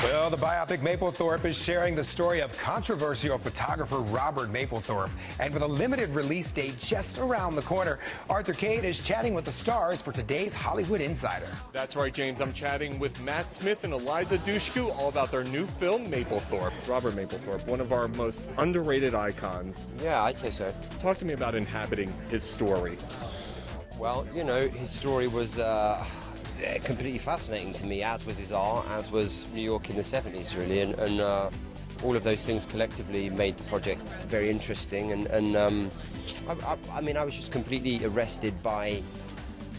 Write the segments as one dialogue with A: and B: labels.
A: Well, the biopic Mapplethorpe is sharing the story of controversial photographer Robert Mapplethorpe. And with a limited release date just around the corner, Arthur Kade is chatting with the stars for today's Hollywood Insider.
B: That's right, James. I'm chatting with Matt Smith and Eliza Dushku all about their new film, Mapplethorpe. Robert Mapplethorpe, one of our most underrated icons.
C: Yeah, I'd say so.
B: Talk to me about inhabiting his story.
C: Well, you know, his story was completely fascinating to me, as was his art, as was New York in the 70s, really, and all of those things collectively made the project very interesting, I mean, I was just completely arrested by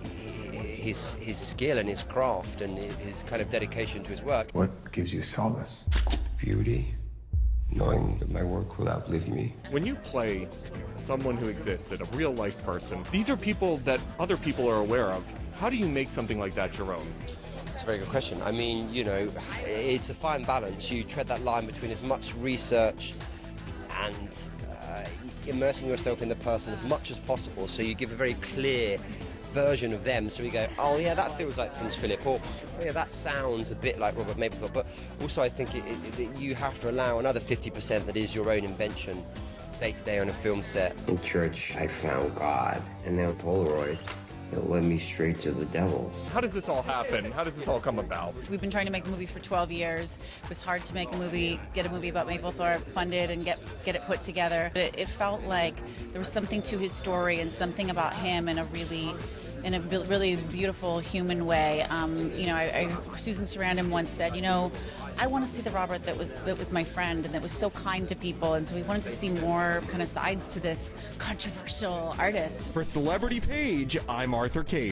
C: his skill and his craft and his kind of dedication to his work.
D: What gives you solace?
E: Beauty. Knowing that my work will outlive me.
B: When you play someone who existed, a real-life person, these are people that other people are aware of. How do you make something like that your own?
C: It's a very good question. I mean, you know, it's a fine balance. You tread that line between as much research and immersing yourself in the person as much as possible, so you give a very clear version of them, so we go, oh yeah, that feels like Prince Philip, or oh, yeah, that sounds a bit like Robert Mapplethorpe. But also I think you have to allow another 50% that is your own invention day to day on a film set.
E: In church, I found God, and now Polaroid. It led me straight to the devil.
B: How does this all happen? How does this all come about?
F: We've been trying to make a movie for 12 years. It was hard to make a movie, get a movie about Mapplethorpe funded and get it put together. It felt like there was something to his story and something about him in a really beautiful human way. You know, Susan Sarandon once said, you know, I want to see the Robert that was my friend and that was so kind to people, and so we wanted to see more kind of sides to this controversial artist.
G: For Celebrity Page, I'm Arthur Kade.